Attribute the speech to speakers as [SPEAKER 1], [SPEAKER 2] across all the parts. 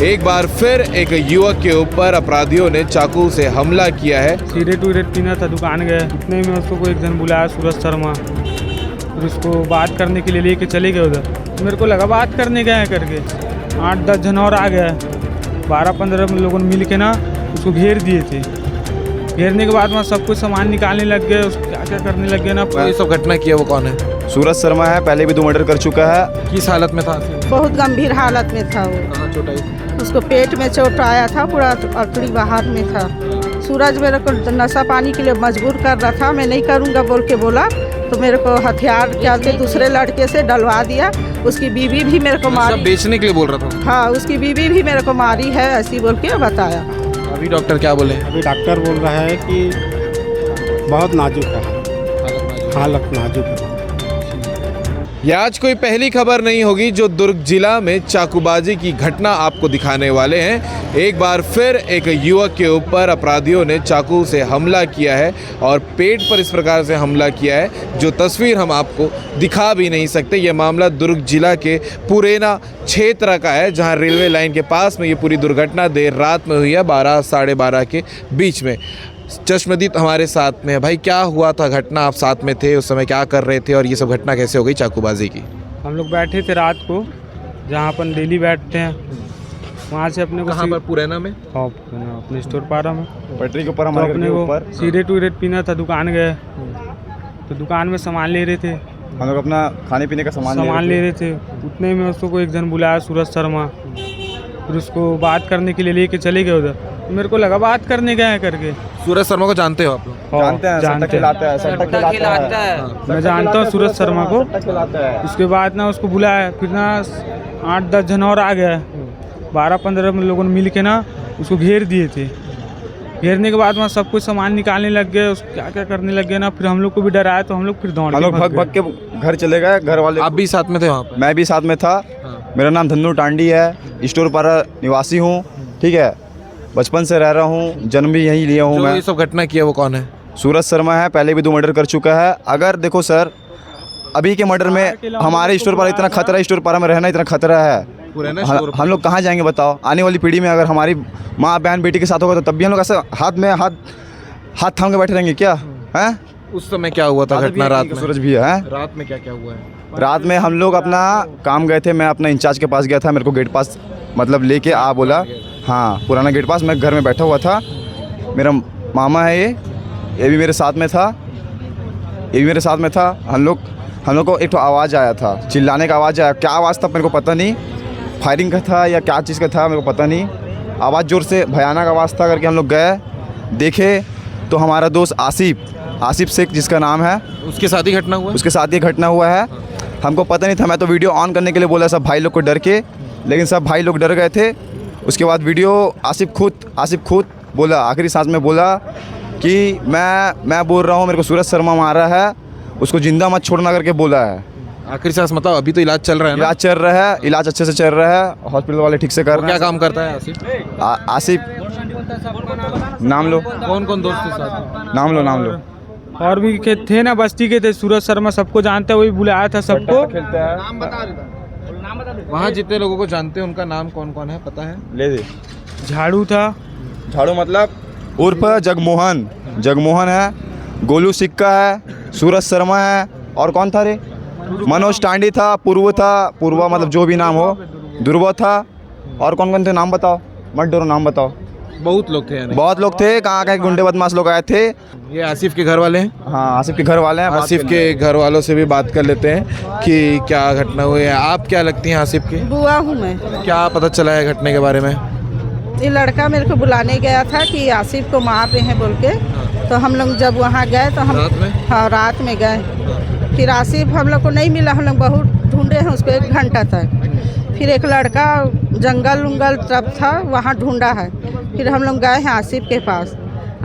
[SPEAKER 1] एक बार फिर एक युवक के ऊपर अपराधियों ने चाकू से हमला किया है।
[SPEAKER 2] सिगरेट विगरेट पीना था, दुकान गए, इतने में उसको कोई एक जन बुलाया, सूरज शर्मा, फिर उसको बात करने के लिए लेके चले गए उधर। मेरे को लगा बात करने गए हैं करके, 8-10 जन और आ गए, 12-15 लोगों ने मिल के ना उसको घेर दिए थे। घेरने के बाद वहाँ सब कुछ सामान निकालने लग गए, उसको क्या क्या करने लग गए ना।
[SPEAKER 1] ये सब घटना किया वो कौन है?
[SPEAKER 3] सूरज शर्मा है, पहले भी 2 मर्डर कर चुका है।
[SPEAKER 1] किस हालत में था?
[SPEAKER 4] बहुत गंभीर हालत में था वो।
[SPEAKER 1] कहाँ चोट आई?
[SPEAKER 4] उसको पेट में चोट आया था, पूरा अतड़ी बाहर में था। सूरज मेरे को नशा पानी के लिए मजबूर कर रहा था, मैं नहीं करूँगा बोल के बोला, तो मेरे को हथियार क्या से दूसरे लड़के से डलवा दिया। उसकी बीवी भी मेरे को मारी,
[SPEAKER 1] बेचने के लिए बोल रहा था।
[SPEAKER 4] हाँ, उसकी बीवी भी मेरे को मारी है, ऐसी बोल के बताया।
[SPEAKER 1] अभी डॉक्टर क्या बोले?
[SPEAKER 5] अभी डॉक्टर बोल रहा है कि बहुत नाजुक है, हालत नाजुक है।
[SPEAKER 1] यह आज कोई पहली खबर नहीं होगी जो दुर्ग जिला में चाकूबाजी की घटना आपको दिखाने वाले हैं। एक बार फिर एक युवक के ऊपर अपराधियों ने चाकू से हमला किया है और पेट पर इस प्रकार से हमला किया है जो तस्वीर हम आपको दिखा भी नहीं सकते। यह मामला दुर्ग जिला के पुरेना क्षेत्र का है, जहां रेलवे लाइन के पास में ये पूरी दुर्घटना देर रात में हुई है, 12 साढ़े 12 के बीच में। चश्मदीद हमारे साथ में है। भाई, क्या हुआ था घटना? आप साथ में थे उस समय, क्या कर रहे थे और ये सब घटना कैसे हो गई चाकूबाजी की?
[SPEAKER 2] हम लोग बैठे थे रात को, जहाँ अपन डेली बैठते हैं, वहाँ से अपने को
[SPEAKER 1] कहाँ पर? पुरैना में?
[SPEAKER 2] अपने स्टोर पारा में
[SPEAKER 3] पटरी के ऊपर
[SPEAKER 2] तो
[SPEAKER 3] हमारे घर
[SPEAKER 2] अपने
[SPEAKER 3] के
[SPEAKER 2] को
[SPEAKER 3] ऊपर
[SPEAKER 2] सिगरेट विगरेट पीना था, दुकान गए, तो दुकान में सामान ले रहे थे,
[SPEAKER 3] हम लोग अपना खाने पीने का सामान
[SPEAKER 2] ले रहे थे। उतने में उसको कोई एक जन बुलाया, सूरज शर्मा, फिर उसको बात करने के लिए लेके चले गए उधर। तो मेरे को लगा बात करने गए हैं करके।
[SPEAKER 1] सूरज शर्मा को जानते हो आप लोग?
[SPEAKER 3] जानते हैं,
[SPEAKER 2] जानते हैं।
[SPEAKER 3] सट्टा खिलाता है।
[SPEAKER 2] मैं जानता हूँ सूरज शर्मा को।
[SPEAKER 3] खिलाता है।
[SPEAKER 2] उसके बाद ना उसको बुलाया, फिर ना 8-10 जन और आ गए, 12-15 लोगों ने मिल के ना उसको घेर दिए थे। घेरने के बाद वहाँ सब कुछ सामान निकालने लग गए, उसको क्या क्या करने लग गए ना। फिर हम लोग को भी डर आया, तो हम लोग फिर दौड़
[SPEAKER 3] हम लोग भग के घर चले गए। घर वाले,
[SPEAKER 1] आप भी साथ में थे वहाँ पर?
[SPEAKER 3] मैं भी साथ में था। मेरा नाम धन्नू टांडी है, स्टोर पारा निवासी हूँ, ठीक है। बचपन से रह रहा हूँ, जन्म भी यहीं लिया हूँ मैं।
[SPEAKER 1] ये सब घटना किया वो कौन है?
[SPEAKER 3] सूरज शर्मा है, पहले भी 2 मर्डर कर चुका है। अगर देखो सर, अभी के मर्डर में हमारे स्टोर पर इतना खतरा है, स्टोर पारा में रहना इतना खतरा है, हम लोग कहाँ जाएंगे बताओ? आने वाली पीढ़ी में अगर हमारी माँ बहन बेटी के साथ होगा तो तब भी हम लोग ऐसा हाथ थाम के बैठे रहेंगे क्या? हैं?
[SPEAKER 1] उस समय क्या हुआ था घटना रात में?
[SPEAKER 3] सूरज भी है।
[SPEAKER 1] रात में क्या क्या हुआ है?
[SPEAKER 3] रात में हम लोग अपना काम गए थे, मैं अपना इंचार्ज के पास गया था, मेरे को गेट पास मतलब लेके बोला, हाँ, पुराना गेट पास। मैं घर में बैठा हुआ था, मेरा मामा है ये भी मेरे साथ में था, हम लोग को एक तो आवाज़ आया था, चिल्लाने का आवाज़ आया। क्या आवाज़ था मेरे को पता नहीं, फायरिंग का था या क्या चीज़ का था मेरे को पता नहीं। आवाज़ जोर से भयानक आवाज़ था करके हम लोग गए, देखे तो हमारा दोस्त आसिफ शेख जिसका नाम है,
[SPEAKER 1] उसके साथ ही घटना हुआ?
[SPEAKER 3] उसके साथ ये घटना हुआ है। हमको पता नहीं था, मैं तो वीडियो ऑन करने के लिए बोला सब भाई लोग को डर के, लेकिन सब भाई लोग डर गए थे। उसके बाद वीडियो आसिफ खुद बोला, आखिरी सांस में बोला कि मैं बोल रहा हूँ, मेरे को सूरज शर्मा मारा है, उसको जिंदा मत छोड़ना करके बोला है।
[SPEAKER 1] आखिरी सांस मतलब? अभी तो इलाज चल रहा है ना?
[SPEAKER 3] इलाज चल रहा है, इलाज अच्छे से चल रहा है, हॉस्पिटल वाले ठीक से कर रहे हैं।
[SPEAKER 1] क्या काम करता है
[SPEAKER 3] आसिफ? नाम लो।
[SPEAKER 1] कौन कौन दोस्त के साथ?
[SPEAKER 3] नाम लो।
[SPEAKER 2] और भी थे ना, बस्ती के थे। सूरज शर्मा सबको जानते हैं, वही बुलाया था सबको।
[SPEAKER 1] वहाँ जितने लोगों को जानते हैं उनका नाम कौन कौन है पता है?
[SPEAKER 3] ले दे।
[SPEAKER 2] झाड़ू था,
[SPEAKER 3] झाड़ू मतलब उर्फ जगमोहन है, गोलू सिक्का है, सूरज शर्मा है, और कौन था रे? मनोज टांडी था, पूर्वा मतलब जो भी नाम हो, ध्रुव था, और कौन थे नाम बताओ, मत डरो नाम बताओ।
[SPEAKER 1] बहुत लोग थे यानी?
[SPEAKER 3] बहुत लोग थे, कहाँ गुंडे बदमाश लोग आए थे।
[SPEAKER 1] ये आसिफ के घर वाले हैं?
[SPEAKER 3] हाँ, आसिफ के घर वाले हैं।
[SPEAKER 1] आसिफ के घर वालों से भी बात कर लेते हैं कि क्या घटना हुई है। आप क्या लगती हैं आसिफ की?
[SPEAKER 4] बुआ हूँ मैं।
[SPEAKER 1] क्या पता चला है घटने के बारे में?
[SPEAKER 4] ये लड़का मेरे को बुलाने गया था कि आसिफ को मार रहे हैं बोल के, तो हम लोग जब वहाँ गए तो हम
[SPEAKER 1] रात में?
[SPEAKER 4] हाँ, रात में गए। फिर आसिफ हम लोग को नहीं मिला, हम लोग बहुत ढूंढे हैं उसको 1 घंटा तक। फिर एक लड़का जंगल तब था, वहाँ ढूंढा है। फिर हम लोग गए हैं आसिफ के पास।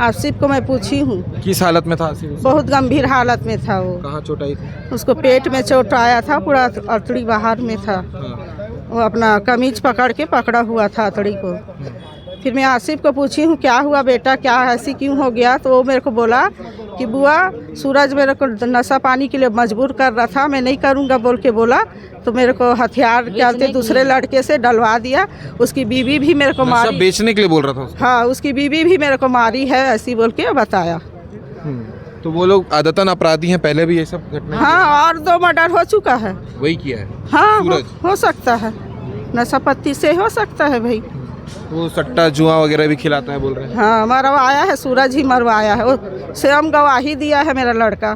[SPEAKER 4] आसिफ को मैं पूछी हूँ।
[SPEAKER 1] किस हालत में था आसिफ?
[SPEAKER 4] बहुत गंभीर हालत में था वो।
[SPEAKER 1] कहाँ चोट आई थी?
[SPEAKER 4] उसको पेट में चोट आया था, पूरा अतड़ी बाहर में था। वो अपना कमीज पकड़ा हुआ था अतड़ी को। फिर मैं आसिफ को पूछी हूँ क्या हुआ बेटा, क्या ऐसी क्यों हो गया? तो वो मेरे को बोला कि बुआ सूरज मेरे को नशा पानी के लिए मजबूर कर रहा था, मैं नहीं करूँगा बोल के बोला, तो मेरे को हथियार के दूसरे लड़के से डलवा दिया। उसकी बीवी भी मेरे को
[SPEAKER 1] नशा
[SPEAKER 4] मारी,
[SPEAKER 1] बेचने के लिए बोल रहा था उसको।
[SPEAKER 4] हाँ उसकी बीवी भी मेरे को मारी है, ऐसी बोल के बताया।
[SPEAKER 1] तो वो लोग आदतन अपराधी हैं, पहले भी ये सब घटना
[SPEAKER 4] हाँ और 2 मर्डर हो चुका है।
[SPEAKER 1] वही किया है।
[SPEAKER 4] हाँ
[SPEAKER 1] सूरज?
[SPEAKER 4] हो सकता है, नशा पत्ती से हो सकता है भाई।
[SPEAKER 1] वो सट्टा जुआ वगैरह भी खिलाता है बोल रहे हैं।
[SPEAKER 4] हाँ मरवाया है, सूरज ही मरवाया है, वो स्वयं गवाही दिया है मेरा लड़का,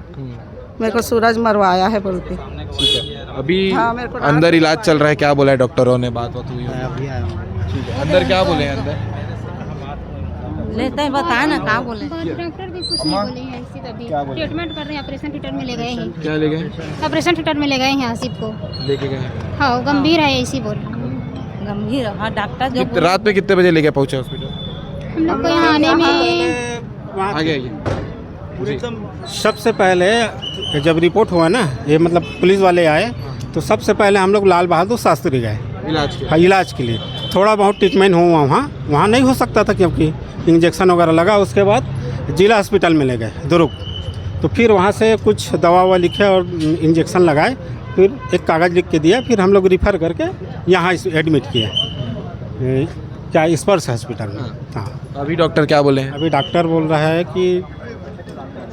[SPEAKER 4] मेरे को सूरज मरवाया है बोल के।
[SPEAKER 1] ठीक है, अभी
[SPEAKER 4] हाँ, मेरे को
[SPEAKER 1] अंदर इलाज चल रहा है, क्या बोला है डॉक्टरों ने, बात हुई है? ठीक है, अंदर क्या बोले हैं अंदर?
[SPEAKER 6] लेते हैं बता ना क्या बोले।
[SPEAKER 7] डॉक्टर भी कुछ नहीं बोले हैं ऐसी, तभी ट्रीटमेंट कर रहे हैं, ऑपरेशन थिएटर में ले गए हैं।
[SPEAKER 1] क्या ले गए?
[SPEAKER 7] ऑपरेशन थिएटर में ले गए हैं आसिफ को।
[SPEAKER 1] लेके गए हैं।
[SPEAKER 7] हाँ वो गंभीर है ऐसी बोल।
[SPEAKER 6] गंभीर, हाँ डॉक्टर जो
[SPEAKER 1] रात में कितने बजे लेके पहुंचे हॉस्पिटल?
[SPEAKER 7] हम लोग को यहाँ आने में
[SPEAKER 1] आगे आइए।
[SPEAKER 5] सबसे पहले जब रिपोर्ट हुआ ना, ये मतलब पुलिस वाले आए, तो सबसे पहले हम लोग लाल बहादुर शास्त्री गए
[SPEAKER 1] इलाज के?
[SPEAKER 5] हाँ, इलाज के लिए। थोड़ा बहुत ट्रीटमेंट हुआ वहाँ नहीं हो सकता था क्योंकि इंजेक्शन वगैरह लगा। उसके बाद जिला हॉस्पिटल में ले गए दुर्ग, तो फिर वहाँ से कुछ दवा ववा लिखे और इंजेक्शन लगाए, फिर एक कागज़ लिख के दिया, फिर हम लोग रिफ़र करके यहाँ एडमिट किए, क्या स्पर्श हॉस्पिटल में। हाँ,
[SPEAKER 1] अभी डॉक्टर क्या बोले हैं?
[SPEAKER 5] अभी डॉक्टर बोल रहा है कि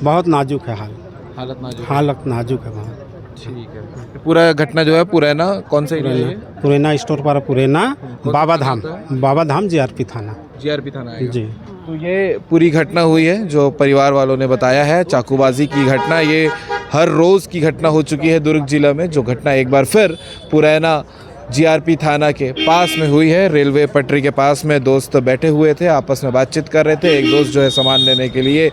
[SPEAKER 5] बहुत नाजुक है हालत नाजुक है बहुत।
[SPEAKER 1] ठीक है, पूरा घटना जो है पुरैना कौन से एरिया है?
[SPEAKER 5] पुरैना स्टोर पर, पुरैना बाबा धाम जीआरपी थाना।
[SPEAKER 1] जीआरपी थाना आएगा।
[SPEAKER 5] जी।
[SPEAKER 1] तो ये पूरी घटना हुई है जो परिवार वालों ने बताया है, चाकूबाजी की घटना। ये हर रोज़ की घटना हो चुकी है दुर्ग जिला में, जो घटना एक बार फिर पुरैना जीआरपी थाना के पास में हुई है। रेलवे पटरी के पास में दोस्त बैठे हुए थे, आपस में बातचीत कर रहे थे। एक दोस्त जो है सामान लेने के लिए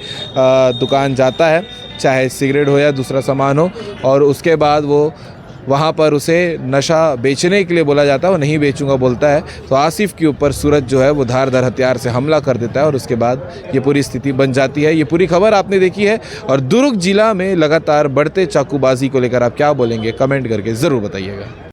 [SPEAKER 1] दुकान जाता है, चाहे सिगरेट हो या दूसरा सामान हो, और उसके बाद वो वहाँ पर उसे नशा बेचने के लिए बोला जाता है, वो नहीं बेचूंगा बोलता है। तो आसिफ के ऊपर सूरज जो है वो धारदार हथियार से हमला कर देता है और उसके बाद ये पूरी स्थिति बन जाती है। ये पूरी खबर आपने देखी है। और दुर्ग जिला में लगातार बढ़ते चाकूबाजी को लेकर आप क्या बोलेंगे, कमेंट करके ज़रूर बताइएगा।